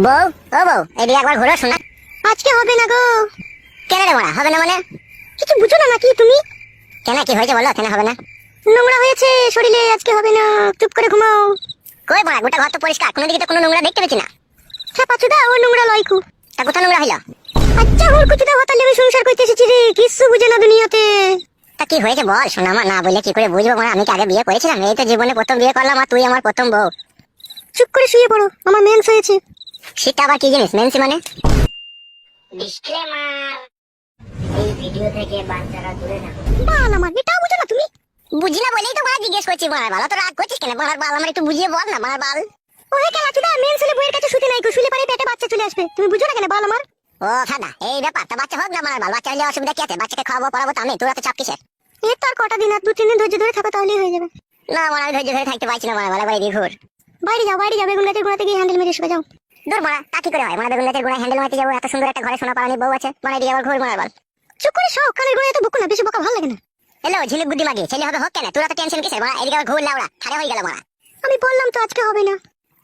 বউ, ও বউ, এদিকে একবার ঘুরে শোনা। আজকে হবে না গো। কেন রে মারা হবে না মানে? কিছু বুঝো না নাকি তুমি? কেন, কি হয়েছে বলো, কেন হবে না? নোংরা হয়েছে শরীরে, আজকে হবে না, চুপ করে ঘুমাও। কই মারা, গোটা ঘর তো পরিষ্কার, কোনো দিকে তো কোনো নোংরা দেখতে পেছি না। হ্যাঁ পাচুদা, ও নোংরা লয়কু। তা কোথা নোংরা হইলো? আচ্ছা হুর কুচুদা হতালে আমি সংসার করতে এসেছি রে, কিচ্ছু বুঝে না দুনিয়াতে। তা কি হয়েছে বল, শোনা মা, না বললে কি করে বুঝবো মারা? আমি কি আগে বিয়ে করেছিলাম? এই তো জীবনে প্রথম বিয়ে করলাম, আর তুই আমার প্রথম বউ। চুপ করে শুয়ে পড়ো, আমার মেন্স হয়েছে। সেটা আবার কি জিনিস, মেন্সি মানে? ডিসক্লেমার, এই ভিডিও থেকে বাচ্চারা দূরে থাকো। বাল আমার, এটাও বুঝো না তুমি? বুঝি না বলেই তো মারা জিজ্ঞেস করছি। মারার বাল, তো রাগ করছিস কেন? মারার বাল আমার একটু বুঝিয়ে বল না, মারার বাল। ওহে কেলাচুদা, মেন্স হলে বইয়ের কাছে শুতে নাই গো, শুলে পারে পেটে বাচ্চা চলে আসবে, তুমি বুঝো না কেন বাল আমার? ও সাদা, এই ব্যাপার। তা বাচ্চা হোক না মারার বাল, বাচ্চা হলে অসুবিধা কি আছে? বাচ্চাকে খাওয়াবো পড়াবো তো আমি, তোরা তো চাপ কিসের? এর তো আর কটা দিন, আর 2-3 দিন ধৈর্য ধরে থাকো তাহলেই হয়ে যাবে। না মারা, আমি ধৈর্য ধরে থাকতে পারছি না মারা, বালা বাড়ি দিয়ে ঘুর। বাইরে যাও, বাইরে যাও, বেগুন গাছের গোড়াতে গিয়ে হ্যান্ডেল মেরে শুয়ে যাও। দূর মারা, তা কি করে হয়? মানে বেগুন গাছের গোড়ায় হ্যান্ডেল মারতে যাবো? এত সুন্দর একটা ঘরে সোনা পালানি বউ আছে, মানে এদিকে আবার ঘুর মারার বাল। চুপ করে সব কানের গোড়ায় এত বকো না, বেশি বকা ভালো লাগে না। হ্যালো ঝিলিক বুদ্ধি মাগি, ছেলে হবে হোক কেন? তোরা তো টেনশন কিসের মারা? এদিকে আবার ঘুর লাউড়া খাড়া হয়ে গেল মারা। আমি বললাম তো আজকে হবে না।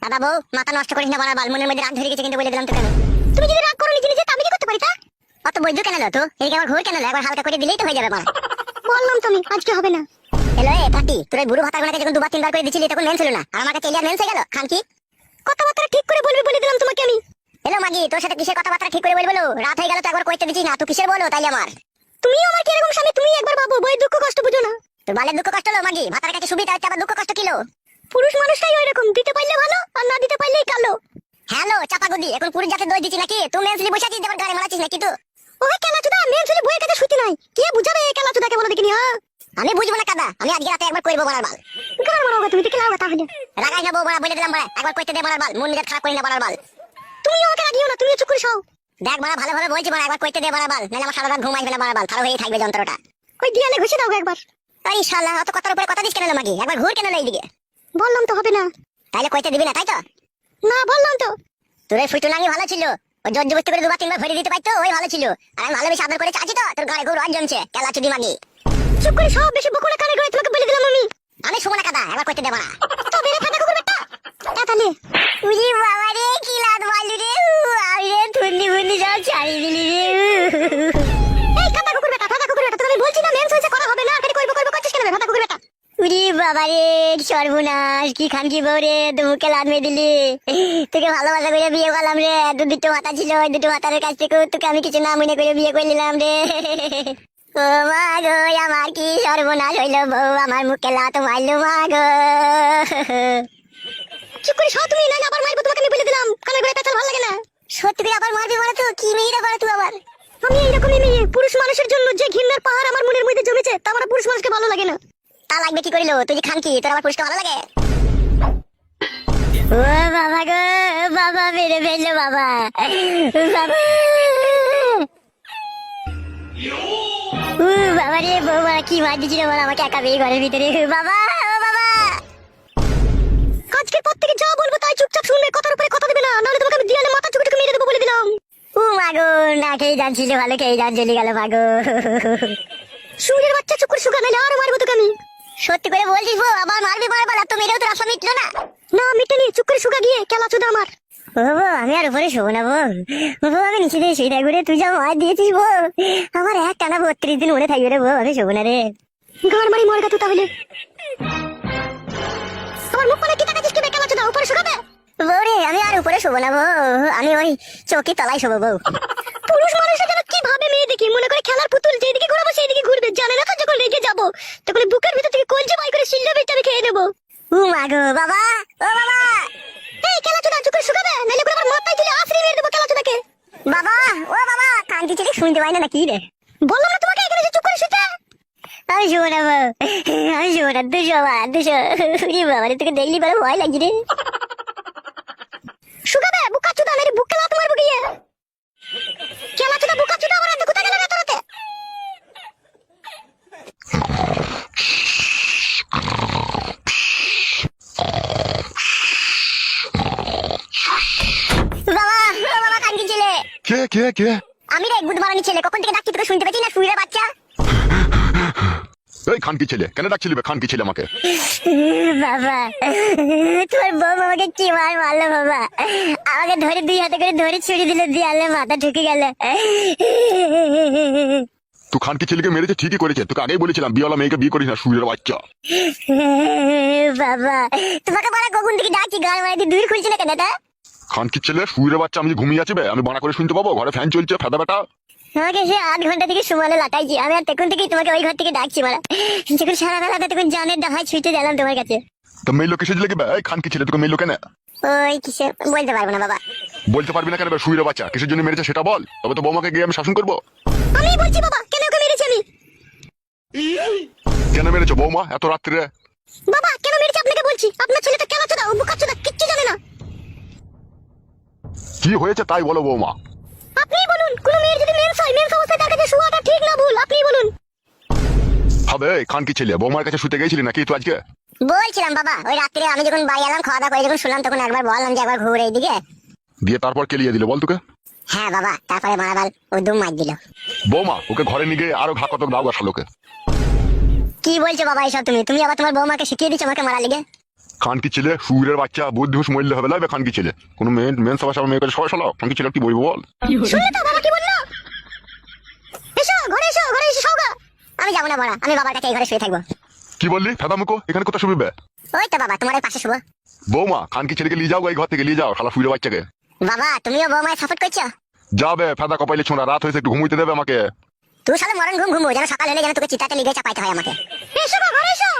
দাদা বউ, মাথা নষ্ট করিস না মারার বাল, মনের মধ্যে রাগ ধরে গেছে কিন্তু বলে দিলাম তো কেন? তুমি যদি রাগ করো নিজে নিজে, তা আমি কি করতে পারি তা? অত বৈদ্য কেন লো তো? এদিকে আবার ঘুর কেন লো? একবার হালকা করে দিলেই তো হয়ে যাবে মারা। বললাম তো আমি আজকে হবে না। হ্যালো এ পাটি, তোর ওই বুড়ো ভাতার গোনাকে যখন 2-3 বার করে দিছিলি তখন মেন ছিল না, আর আমার কাছে এলিয়া মেন্স হয়ে গেল। খান কি কথাবার্তা ঠিক করে বলবি বলে দিলাম তোমাকে আমি। হ্যালো মাগি, তোর সাথে কিসের কথাবার্তা ঠিক করে বলবো? রাত হয়ে গেল তো একবার কইতে দিছিস না, তুই কিসের বলো তাই আমার? তুমিও আমার কি এরকম স্বামী? তুমি একবার ভাবো, বই দুঃখ কষ্ট বুঝো না। তোর বালের দুঃখ কষ্ট লো মাগি, ভাতার কাছে সুবিধা হচ্ছে, আবার দুঃখ কষ্ট কিলো? পুরুষ মানুষটাই ওই রকম, দিতে পারলে ভালো আর না দিতে পারলেই কালো। হ্যালো চাপা গদি, এখন পুরুষ জাতে দই দিচ্ছি নাকি? তুই মেন্সলি বসে আছিস, দেবার গাড়ি মারাচ্ছিস নাকি তুই? ওহে কেলাচুদা, মেয়ে ছেলে বইয়ের কাছে শুতে নাই, কে বুঝাবে কেলাচুদাকে বলো দেখিনি? হ্যাঁ আমি বুঝবো না কাদা, আমি আজকে রাতে একবার কইবো মারার বাল। গান মারাও তুমি, দেখে লাও তাহলে। রাগাই না বউ মারা, বলে দিলাম মারা, একবার কইতে দে মারার বাল, মন নিজে খারাপ করি না মারার বাল। তুমি আমাকে রাগিও না, তুমিও চুপ করে খাও। দেখ মারা, ভালোভাবে বলছি মারা, একবার কইতে দে মারার বাল, নাহলে আমার সারা রাত ঘুম আসবে না মারার বাল, ভালো হয়েই থাকবে যন্ত্রটা। ওই দিয়ালে ঘষে দাও গো একবার। এই শালা, অত কথার উপরে কথা দিস কেন লো মাগি? একবার ঘুর কেন লো এইদিকে? বললাম তো হবে না। তাইলে কইতে দিবি না তাই তো? না বললাম তো। তোর ওই ফুটুনাঙ্গি ভালো ছিল, ওই জর্জবস্তি করে 2-3 বার ভরে দিতে পারতো, ওই ভালো ছিল। আর আমি ভালোবেসে আদর করে চাচ্ছি তো, তোর গাড়ি গরু আর জমছে কেলা চুদি মাগি। চুপ করে সব, বেশি বকো না কানে গোড়ায়, তোমাকে বলে দিলাম আমি। আমি শুবো না কাদা, একবার কইতে দে মারা। তো বেরে ফাটা কুকুর বেটা। তাহলে উজি বাবা রে, কি লাদ মারলি রে, আমি রে থুন্নি বুন্নি সব ছাড়ি দিলি রে। এই কাটা কুকুর বেটা, ফাটা কুকুর বেটা, তোকে আমি বলছি না মেন্স হয়েছে, করা হবে না, খালি করবো করবো করছিস কেন ফাটা কুকুর বেটা? উরি বাবা রে, সর্বনাশ, কি খান কি বউ রে, তুই মুখে লাদ মেরে দিলি। তোকে ভালোবাসা করে বিয়ে করলাম রে, দুটো মাথা ছিল, ওই দুটো মাথার কাছ থেকে তোকে আমি কিছু না মনে করে বিয়ে করে নিলাম রে। ও মা গো, আমার কি সর্বনাশ হইল, বউ আমার মুখে লাত মারলো মা গো। চুপ করে সব, তুমি নাইলে আবার মারবো তোমাকে, আমি বলে দিলাম, কানের গোড়ায় পেঁচাল ভালো লাগে না। সত্যি করে আবার মারবি মানে? তো কি মেয়েরা করে তুই আবার? আমি এইরকমই মেয়ে, পুরুষ মানুষের জন্য যে ঘৃণার পাহাড় আমার মনের মধ্যে জমেছে, তা আমার পুরুষ মানুষকে ভালো লাগে না। তা লাগবে কি করিল? তুই যে খান কি, তোর আমার পুরুষকে ভালো লাগে? ও বাবা গো, বাবা মেরে ফেললো বাবা, বাবা। ও বাবা রে, বৌমা কি মার দিছিল বল আমাকে একা বিয়ে ঘরের ভিতরে। বাবা, ও বাবা। আজকের পর থেকে যা বলবো তাই চুপচাপ শুনবে, কথার উপরে কথা দেবে না, নাহলে তোমাকে আমি দিয়ালে মাথা চুকে চুকে মেরে দেবো বলে দিলাম। ও মাগো, না খেয়ে জানছিল ভালো, খেয়ে জান চলে গেল মাগো। সুরের বাচ্চা, চুপ করে শুকা, নাহলে আরো মারবো তোকে আমি। সত্যি করে বলছিস বউ, আবার মারবি মারবার? তো মেরেও তো রাস্তা মিটলো না। না মিটেনি, চুপ করে শুকা গিয়ে কেলাচুদা আমার। ও বউ, আমি আর উপরে শোবো না বউ, বউ আমি নিচে দিয়ে শুয়ে থাকবো রে, তুই যা মার দিয়েছিস বউ, আমার এক টানা 32 দিন মনে থাকবে রে বউ, আমি শোবো না রে। গাড় মারি মরগা তুই তাহলে। আমার মুখ মানে কি তাকাচ্ছিস, কি কেলাচুদা উপরে শুকাবে? বউ রে, আমি আর উপরে শোবো না বউ, আমি ওই চৌকি তলায় শোবো বউ। পুরুষ মানুষের যেন কি ভাবে মেয়ে দেখি, মনে করে খেলার পুতুল, যেদিকে ঘুরাবো সেইদিকে ঘুরবে, জানে না তো যখন রেগে যাবো তখন বুকের ভিতর থেকে কলজে বাই করে শিল্লা বেচে আমি খেয়ে নেবো। ও মাগো বাবা, ও বাবা। এই কেলাচুদা, চুপ করে শুকাবে, নাহলে করে আমার মাথায় তুলে আছড়ে মেরে দেবো কেলাচুদাকে। বাবা, ও বাবা, কান্তি চলে শুনতে পাই না নাকি রে? বললাম না তোমাকে এখানে যে চুপ করে শুতে। আমি শোবো না বউ, আমি শোবো না, দুশো আমার দুশো। বাবা রে, তোকে দেখলি বলে ভয় লাগছে রে। শুকাবে বুকাচুদা, নাহলে বুকে লাত মারবো গিয়ে। কেলাচুদা বুকাচুদা, আমার এত কোথায় গেল রাতে রাতে? বাবা, ও বাবা, কান্তি ছেলে। কে? আমি রে, গুদ মারানি ছেলে, কখন থেকে ডাকছি তোকে শুনতে পেয়েছি না, শুয়ে বাচ্চা। এই খানকি ছেলে, কেন ডাকছিলি বে খানকি ছেলে আমাকে? বাবা, তোমার বউ আমাকে কি মার মারলো বাবা। আমাকে ধরে 2 হাতে করে ধরে ছুরি দিল, দিয়ালে মাথা ঢুকে গেল। তুই খানকি ছেলেকে মেরেছে ঠিকই করেছে, তোকে আগেই বলেছিলাম বিয়েওয়ালা মেয়েকে বিয়ে করিস না, সুরের বাচ্চা। বাবা, তোমাকে বলা কখন থেকে ডাকি, গান মারি দিয়ে দূর খুলছিল কেন এটা? খানকি ছেলে সুরের বাচ্চা, আমি যে ঘুমিয়ে আছি বে, আমি বানা করে শুনতে পাবো? ঘরে ফ্যান চলছে, ফেদা বেটা। আমাকে সে 8 ঘন্টা থেকে সুমালে লাটাইছি, আমি আর তখন থেকেই তোমাকে ওই ঘর থেকে ডাকছি মারা। যখন সারা বেলাটা তখন জানের ডাহাই ছুটে গেলাম তোমার কাছে। তো মেয়ে লোক কিসে লেগে বে? এই খানকি ছেলে তোকে মেয়ে লোক কেন? ওই কিসে বলতে পারবো না বাবা। বলতে পারবি না কেন বে? সুরের বাচ্চা কিসের জন্য মেরেছে সেটা বল, তবে তো বৌমাকে গিয়ে আমি শাসন করবো। আমি বলছি বাবা, কেন ওকে মেরেছি আমি? কেন মেরেছো বৌমা এত রাত্রে? বাবা কেন মেরেছি আপনাকে বলছি। আপনার ছেলেটা কেন চোদা, ও বুকা চোদা, কিচ্ছু জানে না। কি হয়েছে তাই বলো বৌমা। আপনিই বলুন, কোন মেয়ের যদি মেন্স হয়, মেন্স অবস্থায় তার কাছে শোয়াটা ঠিক না ভুল, আপনিই বলুন। হবে এই খানকি ছেলে, বৌমার কাছে শুতে গেছিলি নাকি তুই আজকে? বলছিলাম বাবা, ওই রাত্রে আমি যখন বাড়ি এলাম, খাওয়া দাওয়া করে যখন শুনলাম, তখন একবার বললাম যে একবার ঘুরে এইদিকে। দিয়ে তারপর কেলিয়ে দিল বল তোকে? হ্যাঁ বাবা, তারপরে মারাবাল ও দুম মার দিল। বৌমা ওকে ঘরে নিয়ে গিয়ে আরো ঘা কতক দাও গা শালোকে। কি বলছো বাবা এসব তুমি? তুমি আবার তোমার বৌমাকে শিখিয়ে দিচ্ছ আমাকে মারার লিগে? খানকি ছেলে সুরের বাচ্চা, বুদ্ধি হুঁশ মরলে হবে লাগবে খানকি ছেলে। কোনো মেন সবার সামনে মেয়ে কাছে সবাই শালা খানকি ছেলে কি বলবো বল? শুনলে তো বাবা কি বললো? এসো ঘরে, এসো ঘরে, এসে শোগা। আমি যাবো না মারা, আমি বাবার কাছে এই ঘরে শুয়ে থাকবো। কি বললি ফেদা মুখো? এখানে কোথায় শুবি বে? ওই তো বাবা, তোমার এই পাশে শুবো। বৌমা খানকি ছেলেকে নিয়ে যাও, এই ঘর থেকে নিয়ে যাও শালা সুরের বাচ্চাকে। বাবা, তুমিও বৌমায় সাপোর্ট করছো? যাবে ফেদা কপাইলে ছোঁড়া, রাত হয়েছে একটু ঘুমুইতে দেবে আমাকে। তুই সালে মরণ ঘুম ঘুমো, যেন সকাল হলে যেন তোকে চিতাতে লিগে চাপাইতে হয় আমাকে। এসো গো, ঘরে এসো।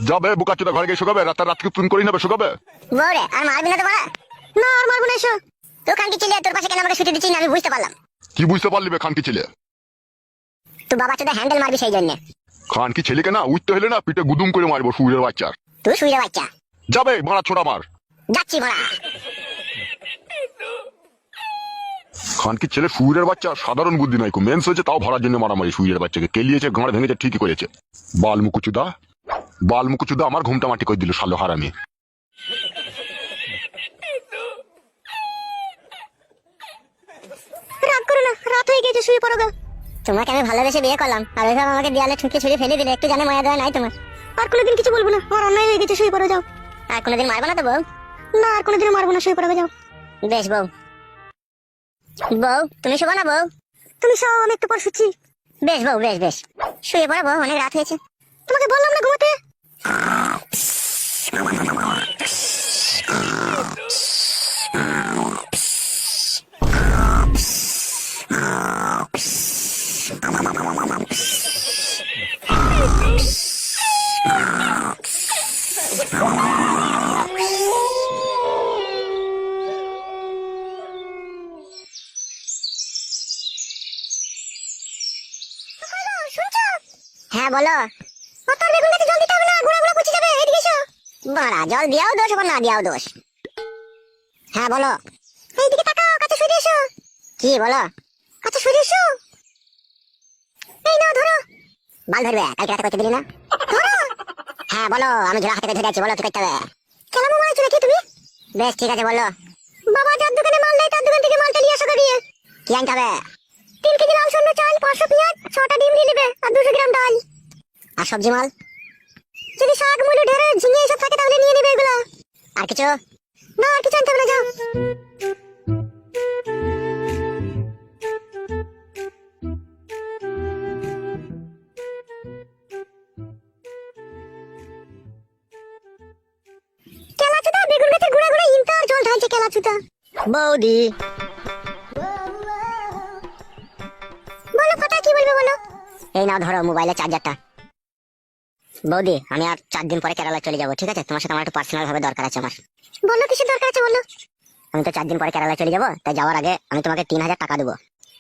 যাবে বুকাচোদা ঘরে গিয়ে শুকাবে, রাতকে তুমি করি নেবে শুকাবে। বৌরে আর মারবি না তো মারা? না আর মারবো না, এসো। তো খানকি ছেলে তোর পাশে কেন আমাকে শুতে দিচ্ছিস না আমি বুঝতে পারলাম। কি বুঝতে পারলি বে খানকি ছেলে? তুই বাবা চোদা হ্যান্ডেল মারবি সেই জন্য। খানকি ছেলেকে না উঠতে হলে না পিঠে গুদুম করে মারবো সুরের বাচ্চার। তুই শুয়ে বাচ্চা। যাবে মারা ছোড়া মার। যাচ্ছি মারা। খানকি ছেলে সুরের বাচ্চা, সাধারণ বুদ্ধি নয়, মেন্স হয়েছে তাও ভরার জন্য মারামারি। সুরের বাচ্চাকে কেলিয়েছে, গাঁড় ভেঙেছে, ঠিকই করেছে। বালমুকুচুদা আমার ঘুমটা মাটি করে দিল শালো হারামি। রাগ করো না, রাত হয়ে গেছে, শুয়ে পড়ো গা। তোমাকে আমি ভালোবেসে বিয়ে করলাম, আর ওইভাবে আমাকে দেয়ালে ঠুকে ছুড়ে ফেলে দিলে, একটু জানে মায়া দেওয়া নাই তোমার? আর কোনোদিন কিছু বলবো না, আমার অন্যায় হয়ে গেছে, শুয়ে পড়ো যাও। আর কোনোদিন মারবো না তো বউ? না আর কোনোদিনও মারবো না, শুয়ে পড়ো যাও। বেশ বউ। বউ তুমি শোবো না বউ? তুমি সব, আমি একটু পর শুচ্ছি। বেশ বউ, বেশ বেশ শুয়ে পড়ো বউ, অনেক রাত হয়েছে। তোমাকে বললাম না ঘুমোতে। হ্যাঁ বলো। মাথার বেগুন গাছে জল দিতে হবে না, ঘোড়া ঘোড়া পচে যাবে, এদিকে এসো। বাড়া, জল দিয়াও দোষ আবার না দিয়াও দোষ। হ্যাঁ বলো। এইদিকে তাকাও, কাছে সরে এসো। কি বলো? কাছে সরে এসো। এই নাও ধরো। বাল ধরবে? কালকে রাতে করতে দিলি না? ধরো। হ্যাঁ বলো, আমি ঝোলা হাতে ধরে আছি, বলো কি করতে হবে? কেলাম মারাইছো নাকি তুমি? বেশ ঠিক আছে বলো। বাবা যার দোকানে মাল দেয় তার দোকান থেকে মালটা নিয়ে আসো গিয়ে। কি আনতে হবে? 3 কেজি লাল সর্ণ চাল, 500 পেঁয়াজ, 6টা ডিম নিয়ে নেবে, আর 200 গ্রাম ডাল। আর সবজি মাল? যদি শাক, মূলো, ঢেঁড়স, ঝিঙে এসব থাকে তাহলে নিয়ে নেবে এগুলো। আর কিছু? না আর কিছু আনতে হবে না, যাও। কেলাচুদা বেগুন গাছের গোড়া গোড়া ইন্টার জল ঢালছে কেলাচুদা। বৌদি বলো ফাটা, কি বলবে বলো। এই নাও ধরো মোবাইলের চার্জারটা। বৌদি আমি আর 4 দিন পরে কেরালা চলে যাবো, ঠিক আছে? তোমার সাথে আমার একটু পার্সোনাল ভাবে দরকার আছে আমার। বলো কিসের দরকার আছে বলো। আমি তো 4 দিন পরে কেরালা চলে যাবো, তাই যাওয়ার আগে আমি তোমাকে 3000 টাকা দেবো।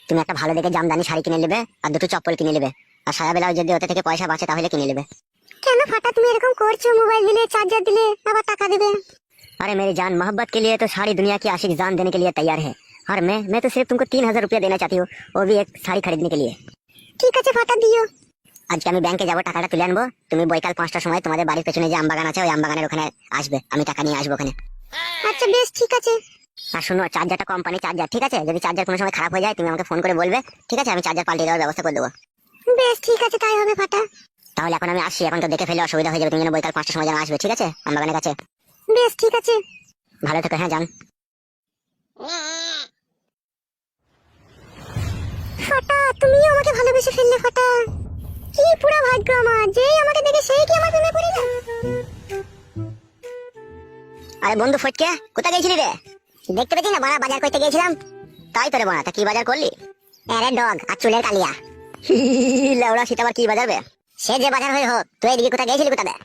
তুমি একটা ভালো দেখে জামদানি শাড়ি কিনে নেবে, আর 2টো চপ্পল কিনে নেবে, আর সায়া বেলাও যদি ওতে থেকে পয়সা বাঁচে তাহলে কিনে নেবে। কেন ফাটা তুমি এরকম করছো? মোবাইল দিলে, চার্জার দিলে, আবার টাকা দেবে। अरे मेरी जान, मोहब्बत के लिए तो सारी दुनिया की आशिक जान देने के लिए तैयार है। और मैं तो सिर्फ तुमको 3000 रुपया देना चाहती हूँ, वो भी एक साड़ी खरीदने के लिए। ঠিক আছে ফাটা, দিও। আজকে আমি ব্যাংকে যাবো, টাকাটা তুলে আনবো। তুমি বৈকাল 5টার সময় তোমাদের বাড়ির পেছনে যে আমবাগান আছে ওই আমবাগানের ওখানে আসবে, আমি টাকা নিয়ে আসবো ওখানে। আচ্ছা বেশ ঠিক আছে। আর শুনো, চার্জারটা কোম্পানি চার্জার, ঠিক আছে? যদি চার্জার কোনো সময় খারাপ হয়ে যায় তুমি আমাকে ফোন করে বলবে, ঠিক আছে? আমি চার্জার পাল্টে দেওয়ার ব্যবস্থা করে দেবো। বেশ ঠিক আছে, তাই হবে ফাটা। তাহলে এখন আমি আসি, এখন তো দেখে ফেলে অসুবিধা হয়ে যাবে, তুমি যেন বৈকাল 5টার সময় যেন আসবে, ঠিক আছে আম বাগানের কাছে। বেশ ঠিক আছে। ভালো থেকো, হ্যাঁ যান। ফাটা, তুমিও আমাকে ভালোবেসে ফেললে ফাটা। কি পুরা ভাগ্য আমার, যেই আমাকে দেখে সেই কি আমার প্রেমে পড়ে যায়। আরে বন্ধু ফটকে, কোথায় গেছিলি রে? দেখতে পেছি না বাড়া, বাজার করতে গিয়েছিলাম। তাই তোরে বানা, তা কি বাজার করলি? আরে ডগ আর চুলের কালিয়া। লেওড়া শীত আবার কি বাজারবে? সে যে বাজার হয়ে হোক, তুই এদিকে কোথায় গেছিলি কোথায়?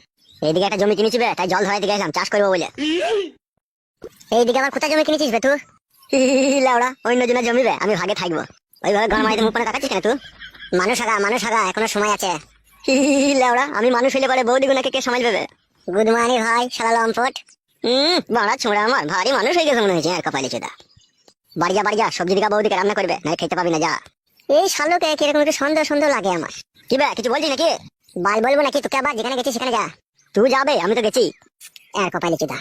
এইদিকে একটা জমি কিনেছি বে, তাই জল ধরাইতে গেছিলাম চাষ করবো বলে। এইদিকে আবার কোথায় জমি কিনেছিস বে তুই? লেওড়া অন্য জনের জমি বে, আমি ভাগে থাকবো। ওইভাবে ঘর মারিতে মুখ পানে তাকাচ্ছিস কেন তুই? মানুষ আগা এখনো সময় আছে। লেওড়া আমি মানুষ হইলে পরে বৌদি গুনাকে কে সামাল দেবে? গুড মর্নিং ভাই শালা লম্পট। বাড়া ছোড়া আমার ভারী মানুষ হয়ে গেছে মনে হয়েছে আর কপালে চোদা। বাড়ি যা সবজি দিকা বৌদিকে রান্না করবে, না খেতে পাবি না যা। এই শালোকে কিরকম একটু সন্দেহ সন্দেহ লাগে আমার। কি বে কিছু বলছিস নাকি? বাল বলবো নাকি তোকে, আবার যেখানে গেছিস সেখানে যা। তুই যাবে, আমি তো গেছি। আর কপালে চুদা।